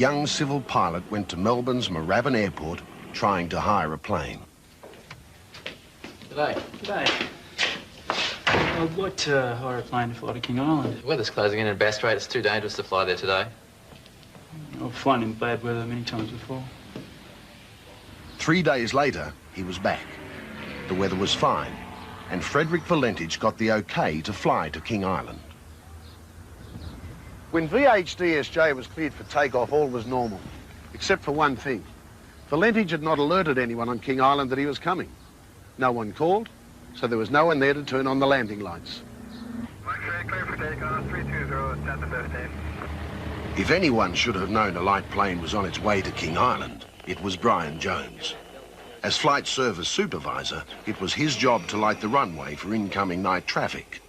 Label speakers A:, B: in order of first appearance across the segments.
A: Young civil pilot went to Melbourne's Moorabbin Airport trying to hire a plane.
B: G'day.
C: G'day. I'd like to hire a plane to fly to King Island.
B: The weather's closing in Bass Strait. It's too dangerous to fly there today.
C: I've flown in bad weather many times before.
A: 3 days later, he was back. The weather was fine, and Frederick Valentich got the okay to fly to King Island. When VHDSJ was cleared for takeoff, all was normal, except for one thing. Valentich had not alerted anyone on King Island that he was coming. No one called, so there was no one there to turn on the landing lights.
D: Clear for takeoff, 320, 10 to 15.
A: If anyone should have known a light plane was on its way to King Island, it was Brian Jones. As flight service supervisor, it was his job to light the runway for incoming night traffic.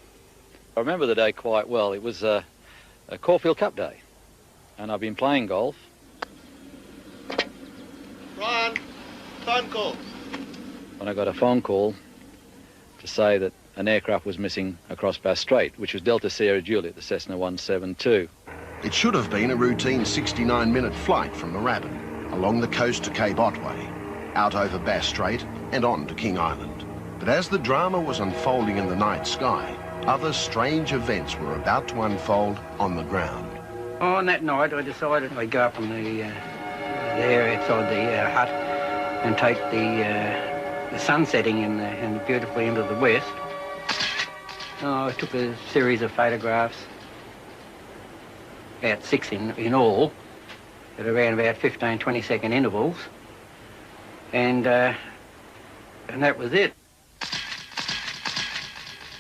E: I remember the day quite well. It was a Caulfield Cup day, and I've been playing golf.
F: Brian, phone call.
E: When I got a phone call to say that an aircraft was missing across Bass Strait, which was Delta Sierra Juliet, the Cessna 172.
A: It should have been a routine 69-minute flight from Moorabbin, along the coast to Cape Otway, out over Bass Strait and on to King Island. But as the drama was unfolding in the night sky, other strange events were about to unfold on the ground.
G: On that night, I decided I'd go up on the there outside the hut and take the sun setting and beautifully into the west. I took a series of photographs, about 6 in all, at around about 15, 20-second intervals, and that was it.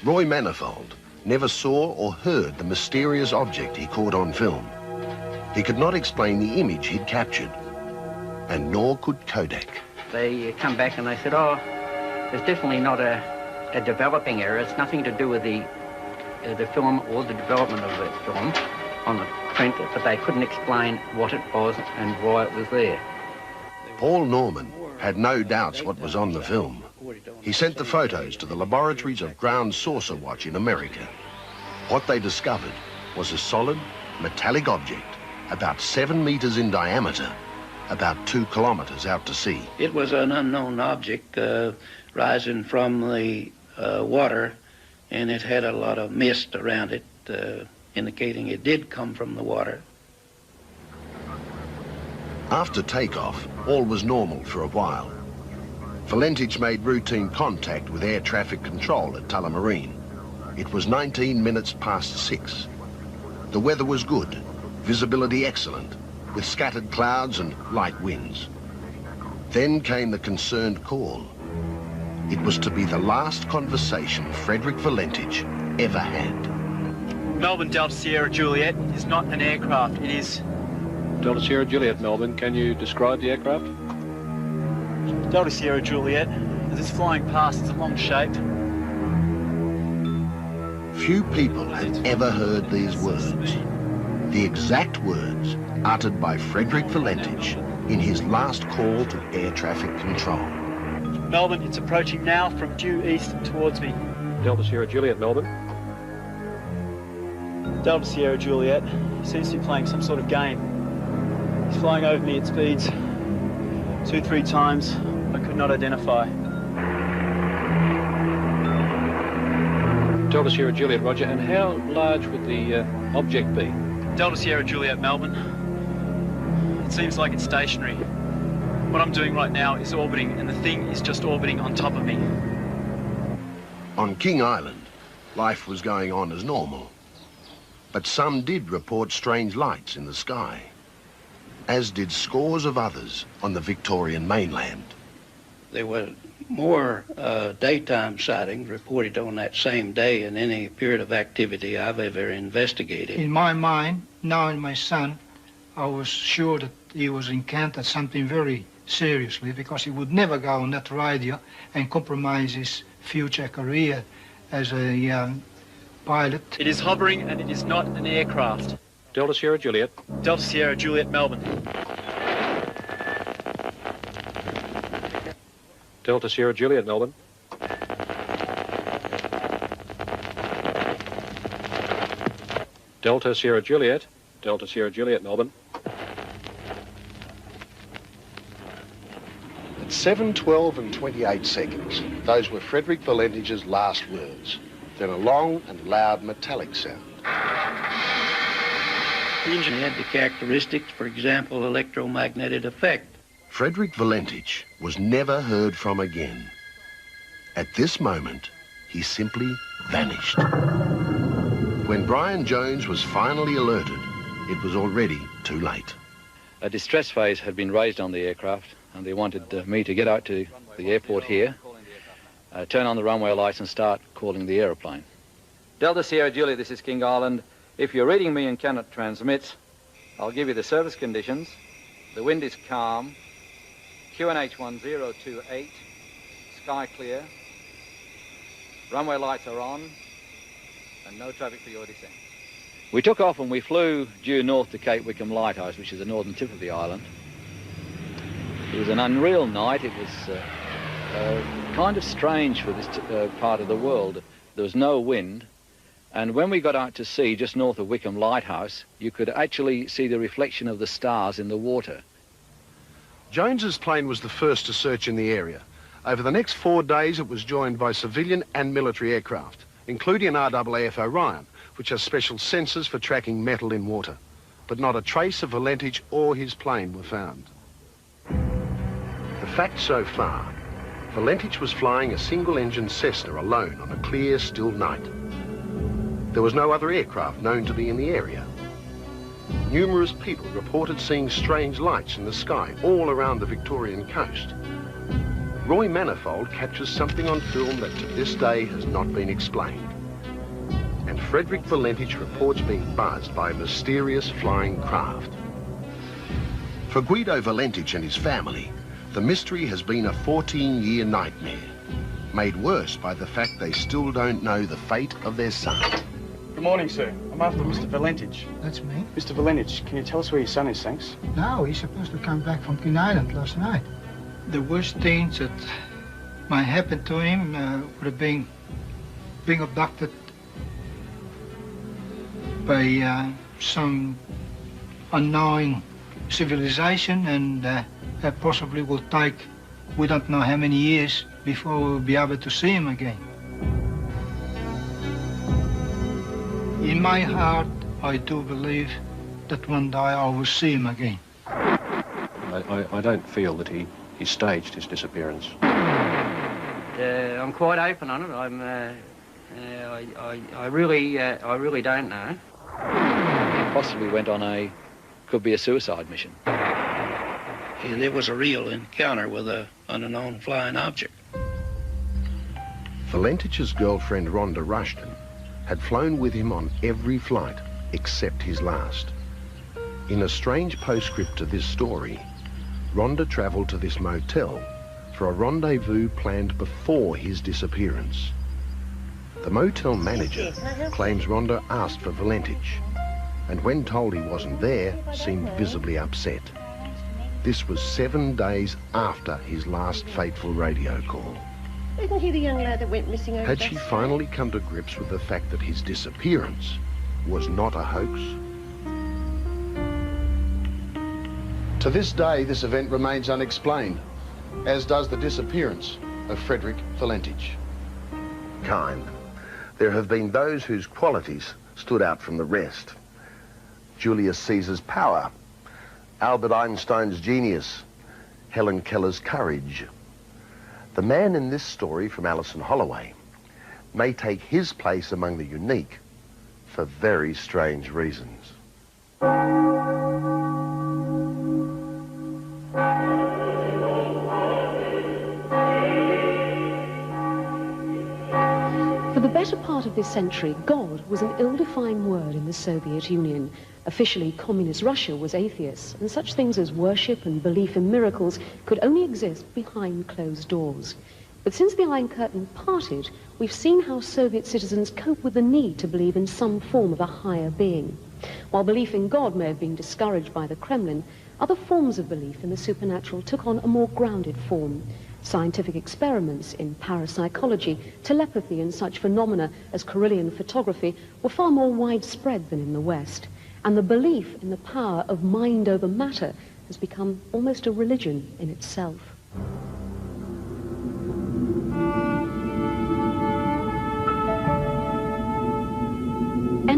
A: Roy Manifold never saw or heard the mysterious object he caught on film. He could not explain the image he'd captured, and nor could Kodak.
G: They come back and they said, oh, there's definitely not a developing error. It's nothing to do with the film or the development of the film on the print, but they couldn't explain what it was and why it was there.
A: Paul Norman had no doubts what was on the film. He sent the photos to the laboratories of Ground Saucer Watch in America. What they discovered was a solid, metallic object about 7 meters in diameter, about 2 kilometers out to sea.
H: It was an unknown object rising from the water, and it had a lot of mist around it, indicating it did come from the water.
A: After takeoff, all was normal for a while. Valentich made routine contact with air traffic control at Tullamarine. It was 19 minutes past 6. The weather was good, visibility excellent, with scattered clouds and light winds. Then came the concerned call. It was to be the last conversation Frederick Valentich ever had.
C: Melbourne Delta Sierra Juliet is not an aircraft, it is...
E: Delta Sierra Juliet, Melbourne. Can you describe the aircraft?
C: Delta Sierra Juliet, as it's flying past, it's a long shape.
A: Few people had ever heard these words. The exact words uttered by Frederick Valentich in his last call to air traffic control.
C: Melbourne, it's approaching now from due east towards me.
E: Delta Sierra Juliet, Melbourne.
C: Delta Sierra Juliet seems to be playing some sort of game. He's flying over me at speeds 2-3 times I could not identify.
E: Delta Sierra Juliet, Roger. And how large would the object be?
C: Delta Sierra Juliet, Melbourne. It seems like it's stationary. What I'm doing right now is orbiting, and the thing is just orbiting on top of me.
A: On King Island, life was going on as normal. But some did report strange lights in the sky, as did scores of others on the Victorian mainland.
H: There were more daytime sightings reported on that same day in any period of activity I've ever investigated.
I: In my mind, knowing my son, I was sure that he was encountered something very seriously, because he would never go on that radio and compromise his future career as a pilot.
C: It is hovering and it is not an aircraft.
E: Delta Sierra Juliet.
C: Delta Sierra Juliet, Melbourne.
E: Delta Sierra Juliet, Melbourne. Delta Sierra Juliet. Delta Sierra Juliet, Melbourne.
A: At 7:12 and 28 seconds, those were Frederick Valentich's last words. Then a long and loud metallic sound.
H: The engine had the characteristics, for example, electromagnetic effect.
A: Frederick Valentich was never heard from again. At this moment, he simply vanished. When Brian Jones was finally alerted, it was already too late.
E: A distress phase had been raised on the aircraft, and they wanted me to get out to the airport here, turn on the runway lights and start calling the aeroplane. Delta Sierra Juliet, this is King Island. If you're reading me and cannot transmit, I'll give you the service conditions. The wind is calm, QNH 1028, sky clear, runway lights are on, and no traffic for your descent. We took off and we flew due north to Cape Wickham Lighthouse, which is the northern tip of the island. It was an unreal night. It was kind of strange for this part of the world. There was no wind, and when we got out to sea just north of Wickham Lighthouse, you could actually see the reflection of the stars in the water.
A: Jones's plane was the first to search in the area. Over the next 4 days, it was joined by civilian and military aircraft, including an RAAF Orion, which has special sensors for tracking metal in water. But not a trace of Valentich or his plane were found. The facts so far: Valentich was flying a single-engine Cessna alone on a clear, still night. There was no other aircraft known to be in the area. Numerous people reported seeing strange lights in the sky all around the Victorian coast. Roy Manifold captures something on film that to this day has not been explained. And Frederick Valentich reports being buzzed by a mysterious flying craft. For Guido Valentich and his family, the mystery has been a 14-year nightmare, made worse by the fact they still don't know the fate of their son.
C: Good morning, sir. I'm after Mr. Valentich.
I: That's me.
C: Mr. Valentich, can you tell us where your son is, thanks?
I: No, he's supposed to come back from King Island last night. The worst things that might happen to him would have been being abducted by some unknown civilization, and that possibly will take, we don't know how many years before we'll be able to see him again. In my heart, I do believe that one day I will see him again.
J: I don't feel that he staged his disappearance.
G: I'm quite open on it. I really don't know.
E: Possibly went on could be a suicide mission.
H: Yeah, there was a real encounter with an unknown flying object.
A: Valentich's girlfriend Rhonda Rushton had flown with him on every flight except his last. In a strange postscript to this story, Rhonda travelled to this motel for a rendezvous planned before his disappearance. The motel manager claims Rhonda asked for Valentich, and when told he wasn't there, seemed visibly upset. This was 7 days after his last fateful radio call.
K: Isn't he the young lad that went missing over
A: Had she finally come to grips with the fact that his disappearance was not a hoax? To this day, this event remains unexplained, as does the disappearance of Frederick Valentich. Kind. There have been those whose qualities stood out from the rest. Julius Caesar's power, Albert Einstein's genius, Helen Keller's courage. The man in this story from Alison Holloway may take his place among the unique for very strange reasons.
L: For the better part of this century, God was an ill-defined word in the Soviet Union. Officially, communist Russia was atheist, and such things as worship and belief in miracles could only exist behind closed doors. But since the Iron Curtain parted, we've seen how Soviet citizens cope with the need to believe in some form of a higher being. While belief in God may have been discouraged by the Kremlin, other forms of belief in the supernatural took on a more grounded form. Scientific experiments in parapsychology, telepathy, and such phenomena as Carillion photography were far more widespread than in the West. And the belief in the power of mind over matter has become almost a religion in itself.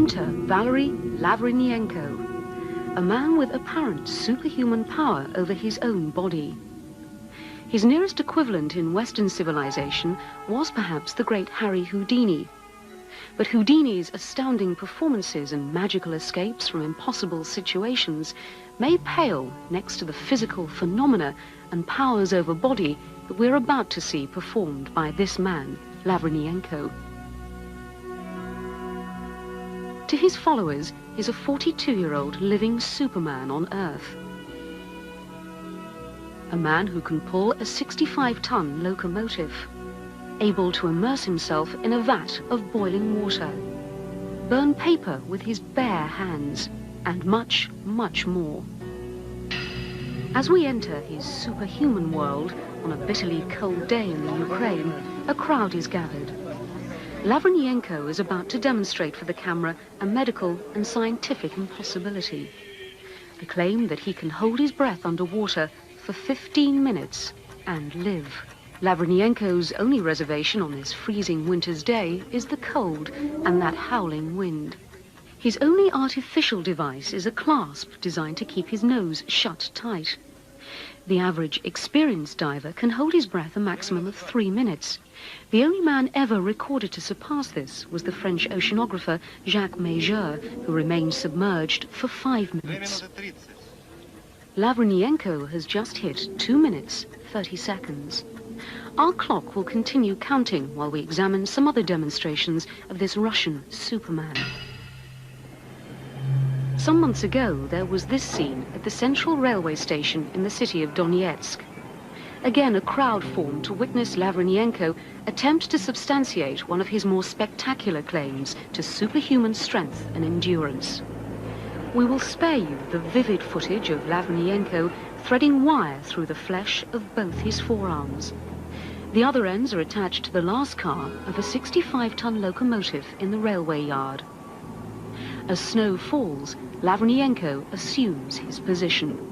L: Enter Valery Lavrinyenko, a man with apparent superhuman power over his own body. His nearest equivalent in Western civilization was perhaps the great Harry Houdini. But Houdini's astounding performances and magical escapes from impossible situations may pale next to the physical phenomena and powers over body that we're about to see performed by this man, Lavrinyenko. To his followers, he's a 42-year-old living Superman on Earth. A man who can pull a 65-ton locomotive, able to immerse himself in a vat of boiling water, burn paper with his bare hands, and much, much more. As we enter his superhuman world on a bitterly cold day in the Ukraine, a crowd is gathered. Lavrinyenko is about to demonstrate for the camera a medical and scientific impossibility. The claim that he can hold his breath underwater for 15 minutes and live. Lavrinyenko's only reservation on this freezing winter's day is the cold and that howling wind. His only artificial device is a clasp designed to keep his nose shut tight. The average experienced diver can hold his breath a maximum of 3 minutes. The only man ever recorded to surpass this was the French oceanographer Jacques Majeur, who remained submerged for 5 minutes. Lavrinyenko has just hit 2 minutes, 30 seconds. Our clock will continue counting while we examine some other demonstrations of this Russian Superman. Some months ago, there was this scene at the central railway station in the city of Donetsk. Again, a crowd formed to witness Lavrinyenko attempt to substantiate one of his more spectacular claims to superhuman strength and endurance. We will spare you the vivid footage of Lavrinyenko threading wire through the flesh of both his forearms. The other ends are attached to the last car of a 65-ton locomotive in the railway yard. As snow falls, Lavrinyenko assumes his position.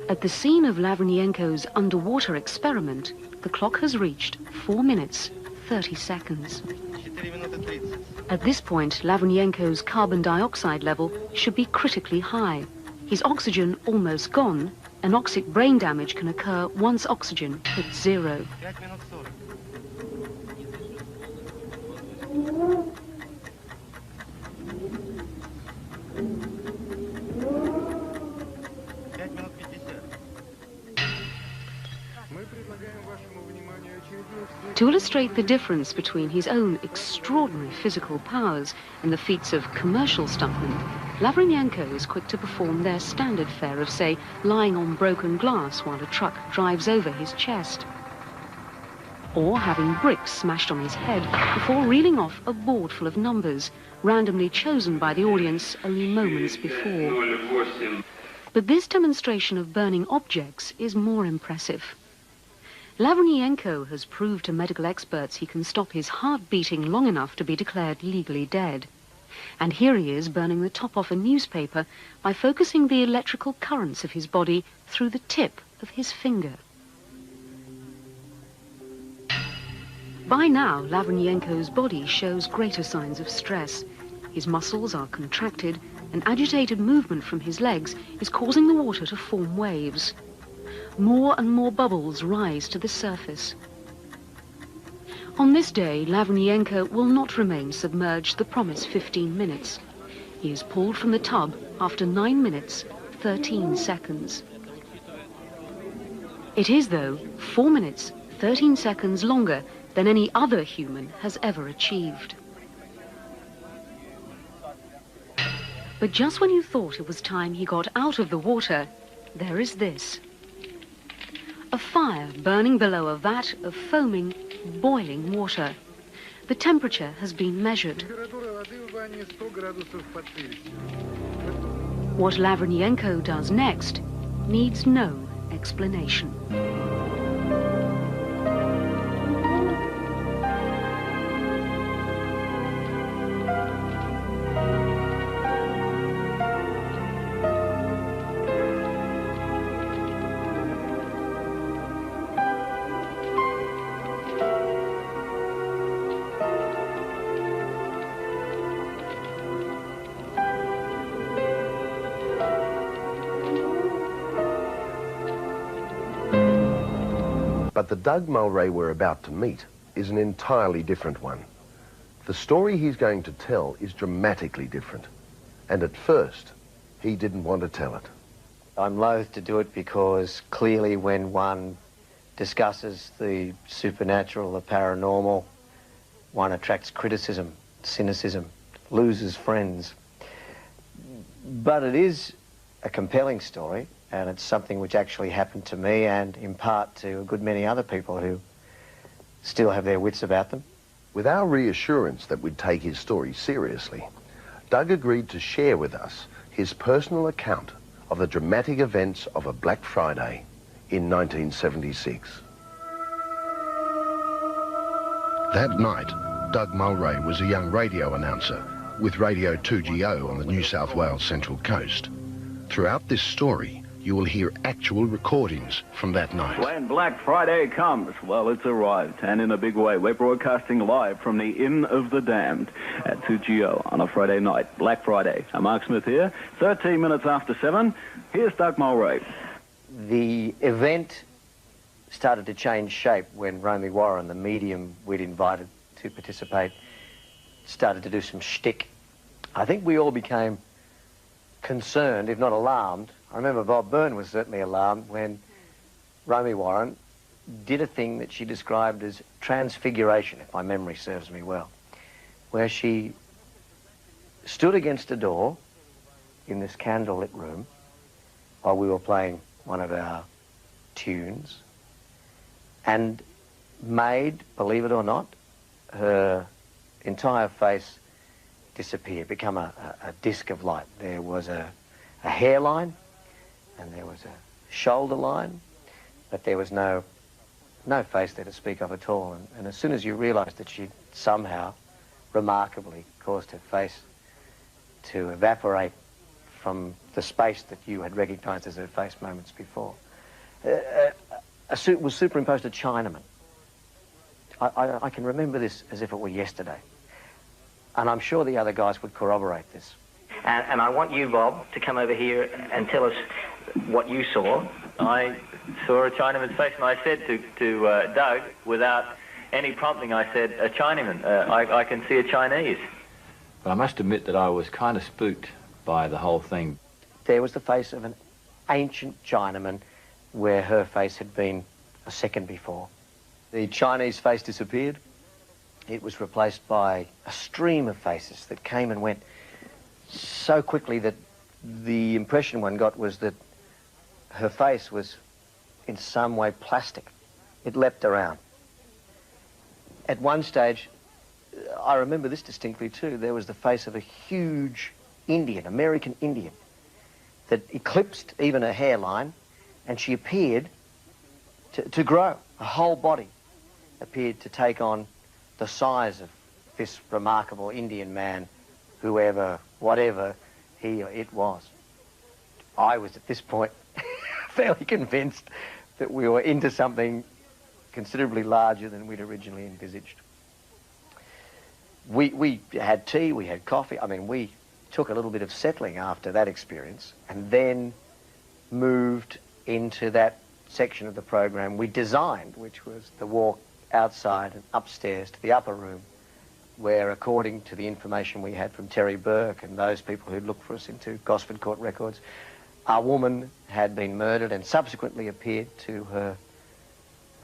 L: At the scene of Lavrinyenko's underwater experiment, the clock has reached 4 minutes, 30 seconds. At this point, Lavrinyenko's carbon dioxide level should be critically high. His oxygen almost gone. Anoxic brain damage can occur once oxygen hits zero. To illustrate the difference between his own extraordinary physical powers and the feats of commercial stuntmen, Lavrinyenko is quick to perform their standard fare of, say, lying on broken glass while a truck drives over his chest, or having bricks smashed on his head before reeling off a board full of numbers, randomly chosen by the audience only moments before. But this demonstration of burning objects is more impressive. Lavrinyenko has proved to medical experts he can stop his heart beating long enough to be declared legally dead. And here he is burning the top off a newspaper by focusing the electrical currents of his body through the tip of his finger. By now, Lavrinyenko's body shows greater signs of stress. His muscles are contracted, and agitated movement from his legs is causing the water to form waves. More and more bubbles rise to the surface. On this day, Lavrinyenko will not remain submerged the promised 15 minutes. He is pulled from the tub after 9 minutes, 13 seconds. It is, though, 4 minutes, 13 seconds longer than any other human has ever achieved. But just when you thought it was time he got out of the water, there is this. A fire burning below a vat of foaming, boiling water. The temperature has been measured. What Lavrenyenko does next needs no explanation.
A: But the Doug Mulray we're about to meet is an entirely different one. The story he's going to tell is dramatically different. And at first, he didn't want to tell it.
M: I'm loath to do it because clearly when one discusses the supernatural, the paranormal, one attracts criticism, cynicism, loses friends. But it is a compelling story, and it's something which actually happened to me and in part to a good many other people who still have their wits about them.
A: With our reassurance that we'd take his story seriously, Doug agreed to share with us his personal account of the dramatic events of a Black Friday in 1976. That night, Doug Mulray was a young radio announcer with Radio 2GO on the New South Wales Central Coast. Throughout this story, you will hear actual recordings from that night.
N: When Black Friday comes, well, it's arrived, and in a big way. We're broadcasting live from the Inn of the Damned at 2GO on a Friday night, Black Friday. I'm Mark Smith here, 13 minutes after 7. Here's Doug Mulray.
M: The event started to change shape when Romy Warren, the medium we'd invited to participate, started to do some shtick. I think we all became concerned, if not alarmed. I remember Bob Byrne was certainly alarmed when Romy Warren did a thing that she described as transfiguration, if my memory serves me well, where she stood against a door in this candlelit room while we were playing one of our tunes and made, believe it or not, her entire face disappear, become a disc of light. There was a hairline and there was a shoulder line, but there was no face there to speak of at all. And as soon as you realised that she'd somehow, remarkably, caused her face to evaporate from the space that you had recognised as her face moments before, a suit was superimposed a Chinaman. I can remember this as if it were yesterday. And I'm sure the other guys would corroborate this.
G: And I want you, Bob, to come over here and tell us what you saw.
B: I saw a Chinaman's face, and I said to Doug, without any prompting, I said, a Chinaman. I can see a Chinese.
E: But I must admit that I was kind of spooked by the whole thing.
M: There was the face of an ancient Chinaman where her face had been a second before. The Chinese face disappeared. It was replaced by a stream of faces that came and went so quickly that the impression one got was that her face was in some way plastic. It leapt around. At one stage, I remember this distinctly too, there was the face of a huge Indian, American Indian, that eclipsed even her hairline, and she appeared to grow. Her whole body appeared to take on the size of this remarkable Indian man, whoever, whatever he or it was. I was at this point fairly convinced that we were into something considerably larger than we'd originally envisaged. We had tea, we had coffee. I mean, we took a little bit of settling after that experience and then moved into that section of the program we designed, which was the walk outside and upstairs to the upper room, where, according to the information we had from Terry Burke and those people who'd looked for us into Gosford Court records, a woman had been murdered and subsequently appeared to her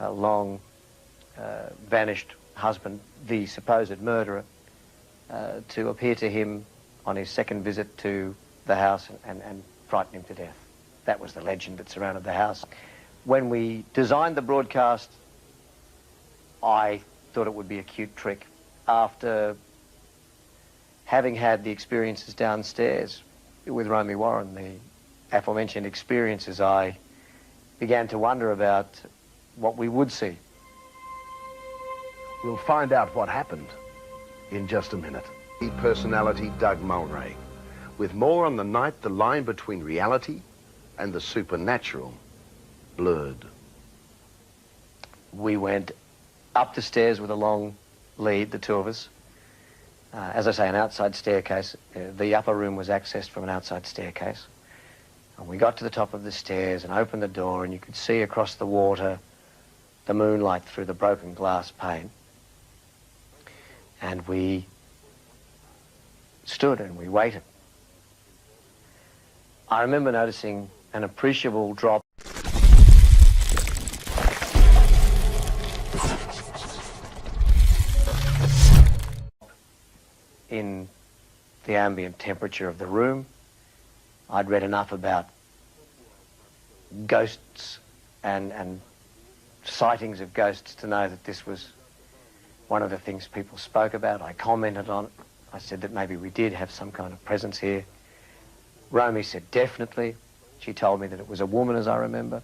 M: long vanished husband, the supposed murderer, to appear to him on his second visit to the house and frighten him to death. That was the legend that surrounded the house. When we designed the broadcast, I thought it would be a cute trick. After having had the experiences downstairs with Romy Warren, the aforementioned experiences, I began to wonder about what we would see.
A: We'll find out what happened in just a minute. Personality Doug Mulray, with more on the night the line between reality and the supernatural blurred.
M: We went up the stairs with a long lead, the two of us. As I say, an outside staircase. The upper room was accessed from an outside staircase. And we got to the top of the stairs and opened the door, and you could see across the water the moonlight through the broken glass pane. And we stood and we waited. I remember noticing an appreciable drop in the ambient temperature of the room. I'd read enough about ghosts and sightings of ghosts to know that this was one of the things people spoke about. I commented on it. I said that maybe we did have some kind of presence here. Romy said definitely. She told me that it was a woman, as I remember,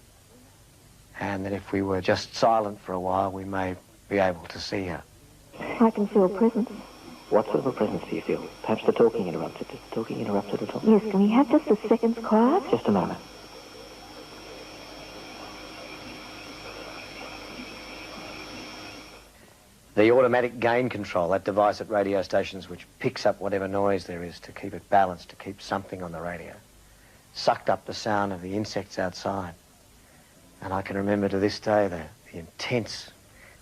M: and that if we were just silent for a while, we may be able to see her.
K: I can feel a presence.
O: What sort of a presence do you feel? Perhaps the talking interrupted. Is the talking interrupted at all?
K: Yes, can we have just a second's quiet?
O: Just a moment.
M: The automatic gain control, that device at radio stations which picks up whatever noise there is to keep it balanced, to keep something on the radio, sucked up the sound of the insects outside. And I can remember to this day the intense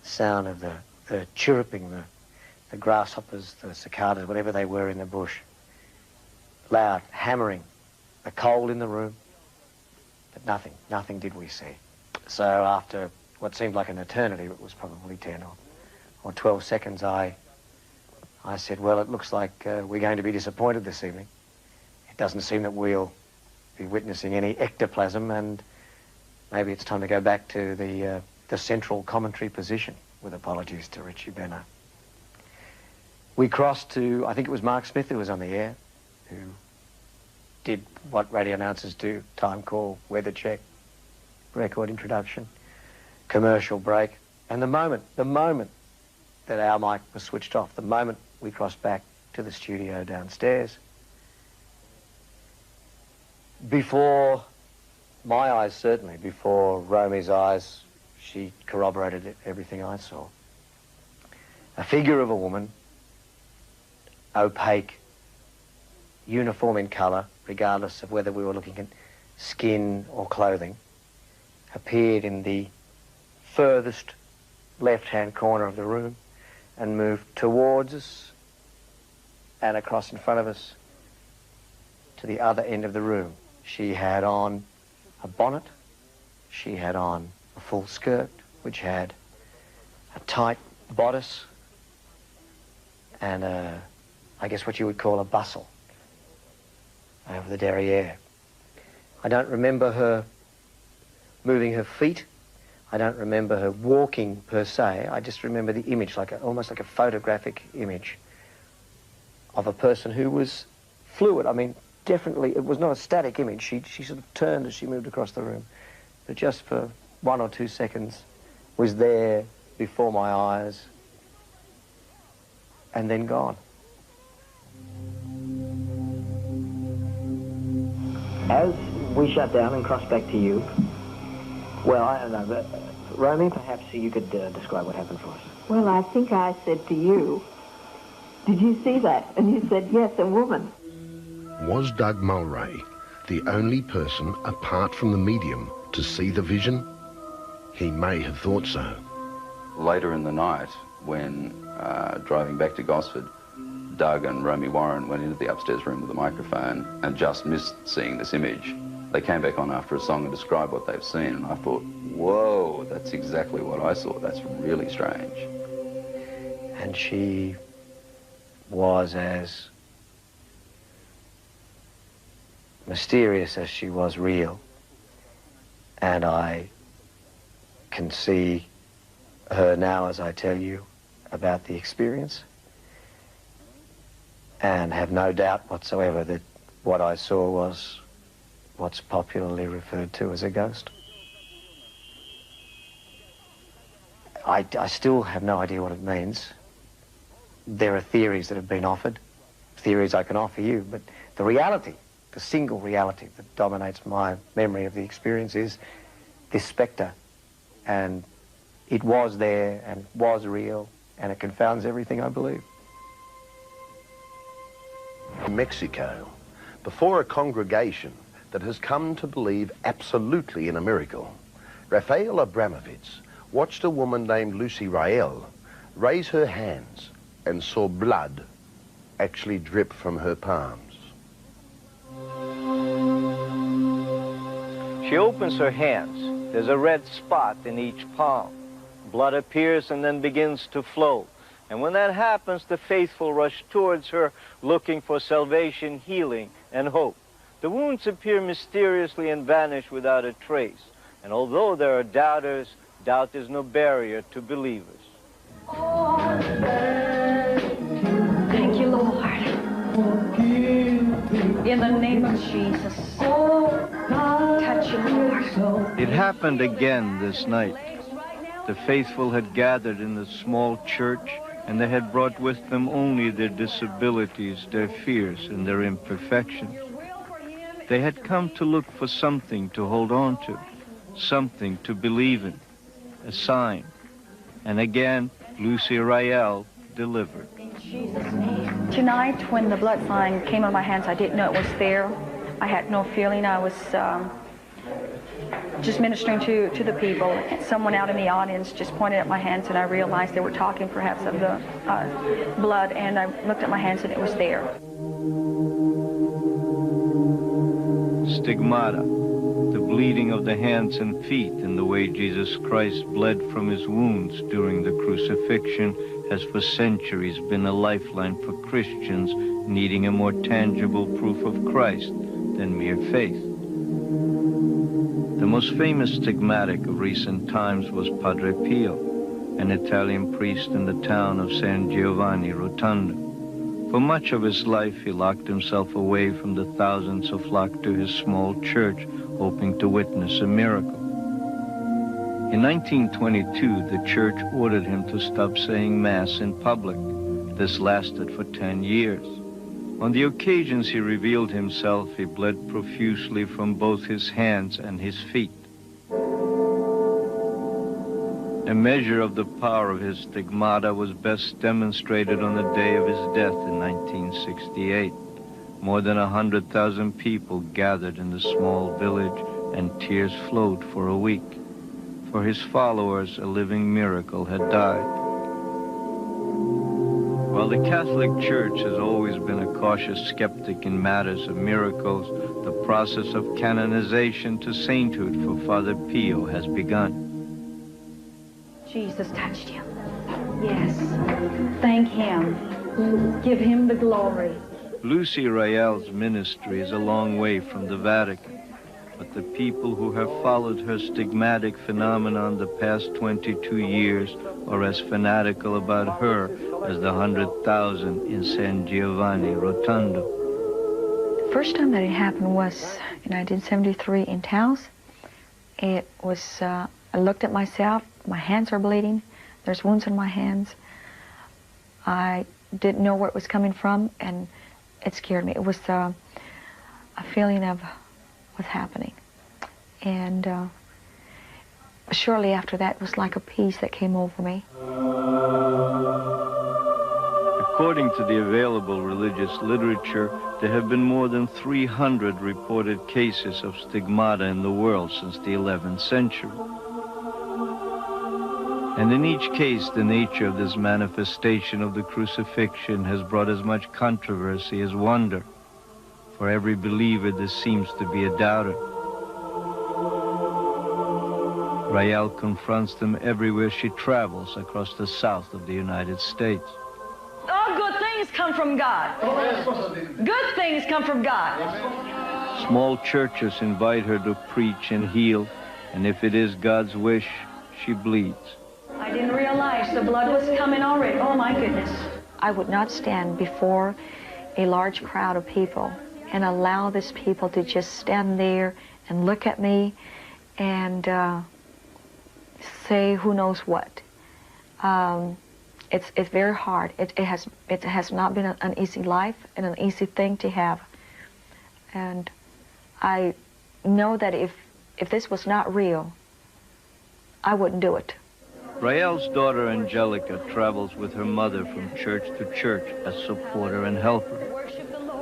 M: sound of the chirruping, the grasshoppers, the cicadas, whatever they were in the bush. Loud, hammering, the cold in the room, but nothing did we see. So after what seemed like an eternity, it was probably 10 or 12 seconds, I said, well, it looks like we're going to be disappointed this evening. It doesn't seem that we'll be witnessing any ectoplasm, and maybe it's time to go back to the central commentary position, with apologies to Richie Benner. We crossed to, I think it was Mark Smith who was on the air, who did what radio announcers do: time call, weather check, record introduction, commercial break. And the moment that our mic was switched off, the moment we crossed back to the studio downstairs, before my eyes, certainly, before Romy's eyes, she corroborated everything I saw. A figure of a woman, opaque, uniform in colour, regardless of whether we were looking at skin or clothing, appeared in the furthest left-hand corner of the room and moved towards us and across in front of us to the other end of the room. She had on a bonnet, she had on a full skirt, which had a tight bodice and I guess what you would call a bustle over the derriere. I don't remember her moving her feet. I don't remember her walking per se. I just remember the image, almost like a photographic image of a person who was fluid. I mean, definitely, it was not a static image. She sort of turned as she moved across the room, but just for 1 or 2 seconds was there before my eyes and then gone.
O: As we shut down and crossed back to you, well, I don't know, but Romy, perhaps you could describe what happened for us.
K: Well, I think I said to you, did you see that? And you said, yes, a woman.
A: Was Doug Mulray the only person apart from the medium to see the vision? He may have thought so.
P: Later in the night, when driving back to Gosford, Doug and Romy Warren went into the upstairs room with a microphone and just missed seeing this image. They came back on after a song and described what they've seen, and I thought, whoa, that's exactly what I saw. That's really strange.
M: And she was as mysterious as she was real. And I can see her now as I tell you about the experience, and have no doubt whatsoever that what I saw was what's popularly referred to as a ghost. I still have no idea what it means. There are theories that have been offered, theories I can offer you, but the reality, the single reality that dominates my memory of the experience is this spectre, and it was there and was real, and it confounds everything I believe.
A: In Mexico, before a congregation that has come to believe absolutely in a miracle, Rafael Abramovich watched a woman named Lucy Rael raise her hands and saw blood actually drip from her palms.
Q: She opens her hands. There's a red spot in each palm. Blood appears and then begins to flow. And when that happens, the faithful rush towards her, looking for salvation, healing, and hope. The wounds appear mysteriously and vanish without a trace. And although there are doubters, doubt is no barrier to believers.
R: Thank you, Lord. In the name of Jesus, touch you, Lord.
Q: It happened again this night. The faithful had gathered in the small church, and they had brought with them only their disabilities, their fears, and their imperfections. They had come to look for something to hold on to, something to believe in, a sign. And again, Lucy Rael delivered.
R: In Jesus' name. Tonight, when the blood sign came on my hands, I didn't know it was there. I had no feeling. I was just ministering to the people. And someone out in the audience just pointed at my hands, and I realized they were talking perhaps of the blood, and I looked at my hands and it was there.
Q: Stigmata, the bleeding of the hands and feet in the way Jesus Christ bled from his wounds during the crucifixion, has for centuries been a lifeline for Christians needing a more tangible proof of Christ than mere faith. The most famous stigmatic of recent times was Padre Pio, an Italian priest in the town of San Giovanni Rotondo. For much of his life, he locked himself away from the thousands who flocked to his small church, hoping to witness a miracle. In 1922, the church ordered him to stop saying Mass in public. This lasted for 10 years. On the occasions he revealed himself, he bled profusely from both his hands and his feet. A measure of the power of his stigmata was best demonstrated on the day of his death in 1968. More than 100,000 people gathered in the small village, and tears flowed for a week. For his followers, a living miracle had died. While the Catholic Church has always been a cautious skeptic in matters of miracles, the process of canonization to sainthood for Father Pio has begun.
R: Jesus touched him. Yes. Thank him. Give him the glory.
Q: Lucy Rael's ministry is a long way from the Vatican, but the people who have followed her stigmatic phenomenon the past 22 years are as fanatical about her as the 100,000 in San Giovanni Rotondo.
R: The first time that it happened was in 1973 in Taos. It was, I looked at myself, my hands are bleeding, there's wounds in my hands. I didn't know where it was coming from, and it scared me. It was a feeling of what's happening. And shortly after that, it was like a peace that came over me.
Q: According to the available religious literature, there have been more than 300 reported cases of stigmata in the world since the 11th century. And in each case, the nature of this manifestation of the crucifixion has brought as much controversy as wonder. For every believer, there seems to be a doubter. Rael confronts them everywhere she travels across the south of the United States.
R: All good things come from God. Good things come from God.
Q: Small churches invite her to preach and heal, and if it is God's wish, she bleeds.
R: I didn't realize the blood was coming already. Oh, my goodness. I would not stand before a large crowd of people and allow these people to just stand there and look at me and say who knows what. It's very hard. It has not been an easy life and an easy thing to have. And I know that if this was not real, I wouldn't do it.
Q: Rael's daughter Angelica travels with her mother from church to church as supporter and helper.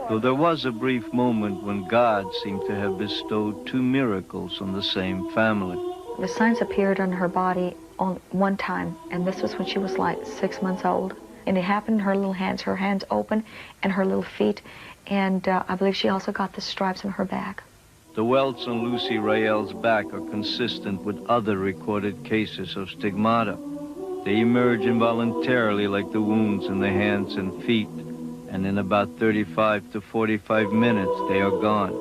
Q: Though there was a brief moment when God seemed to have bestowed two miracles on the same family.
R: The signs appeared on her body on one time, and this was when she was like 6 months old. And it happened in her little hands. Her hands open and her little feet. And I believe she also got the stripes on her back.
Q: The welts on Lucy Rael's back are consistent with other recorded cases of stigmata. They emerge involuntarily like the wounds in the hands and feet, and in about 35 to 45 minutes they are gone.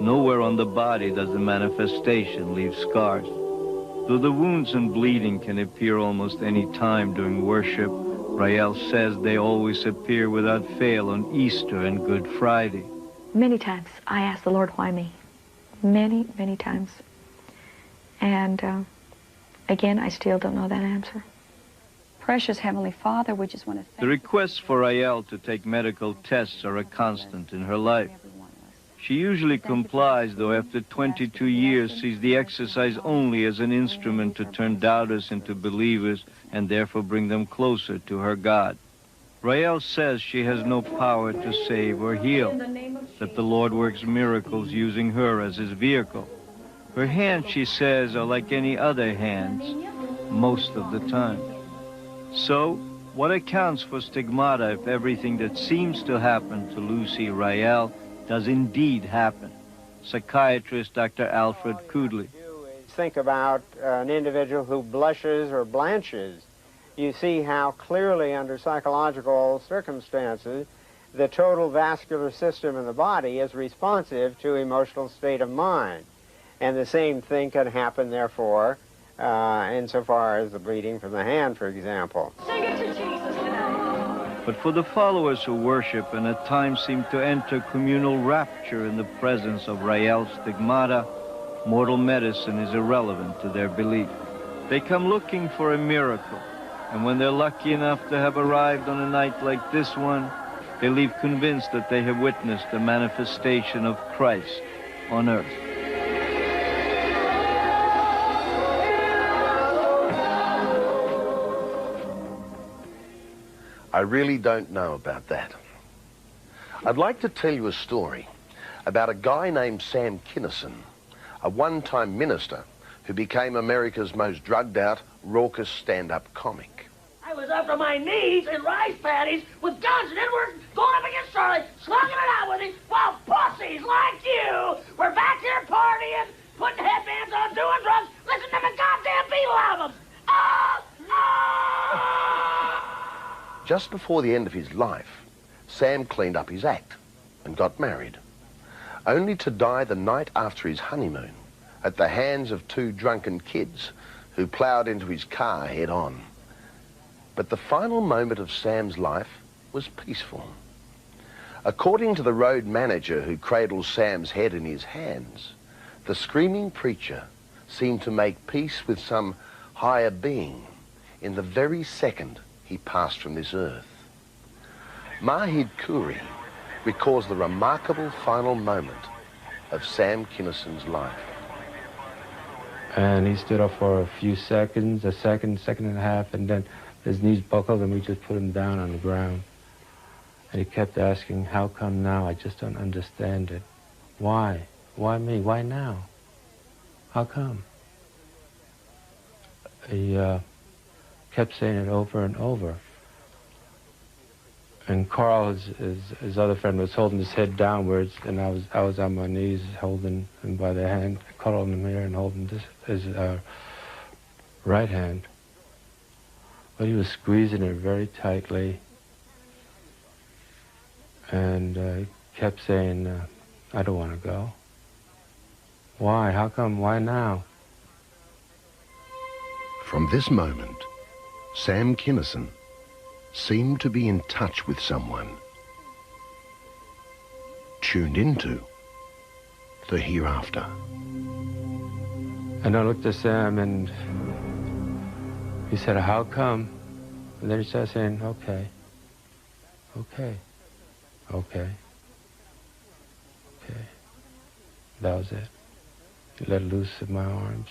Q: Nowhere on the body does the manifestation leave scars. Though the wounds and bleeding can appear almost any time during worship, Rael says they always appear without fail on Easter and Good Friday.
R: Many times I asked the Lord, why me? Many, many times. And again, I still don't know that answer.
S: Precious Heavenly Father, we just want to thank
Q: The requests for Rael to take medical tests are a constant in her life. She usually complies, though after 22 years sees the exercise only as an instrument to turn doubters into believers and therefore bring them closer to her God. Rael says she has no power to save or heal, that the Lord works miracles using her as his vehicle. Her hands, she says, are like any other hands most of the time. So, what accounts for stigmata if everything that seems to happen to Lucy Rael does indeed happen? Psychiatrist Dr. Alfred Kudley.
T: Think about an individual who blushes or blanches. You see how clearly under psychological circumstances the total vascular system in the body is responsive to emotional state of mind. And the same thing can happen, therefore, insofar as the bleeding from the hand, for example.
S: Sing it to Jesus tonight.
Q: But for the followers who worship and at times seem to enter communal rapture in the presence of Rael's stigmata, mortal medicine is irrelevant to their belief. They come looking for a miracle, and when they're lucky enough to have arrived on a night like this one, they leave convinced that they have witnessed the manifestation of Christ on earth.
A: I really don't know about that. I'd like to tell you a story about a guy named Sam Kinison, a one-time minister who became America's most drugged-out, raucous stand-up comic.
U: I was up to my knees in rice paddies with guns, and then we're going up against Charlie, slugging it out with him, while pussies like you were back here partying, putting headbands on, doing drugs, listening to the goddamn Beatle albums.
A: Just before the end of his life, Sam cleaned up his act and got married, only to die the night after his honeymoon at the hands of two drunken kids who ploughed into his car head-on. But the final moment of Sam's life was peaceful. According to the road manager who cradled Sam's head in his hands, the screaming preacher seemed to make peace with some higher being in the very second he passed from this earth. Mahid Khoury recalls the remarkable final moment of Sam Kinison's life.
V: And he stood up for a few seconds, a second and a half, and then his knees buckled and we just put him down on the ground. And he kept asking, how come now? I just don't understand it. Why? Why me? Why now? How come? He kept saying it over and over. And Carl, his other friend, was holding his head downwards, and I was on my knees holding him by the hand, cuddling him here and holding his right hand. But he was squeezing it very tightly, and he kept saying, I don't want to go. Why? How come? Why now?
A: From this moment, Sam Kinison seemed to be in touch with someone, tuned into the hereafter.
V: And I looked at Sam and he said, how come? And then he started saying, okay, okay, okay, okay. That was it. He let loose of my arms.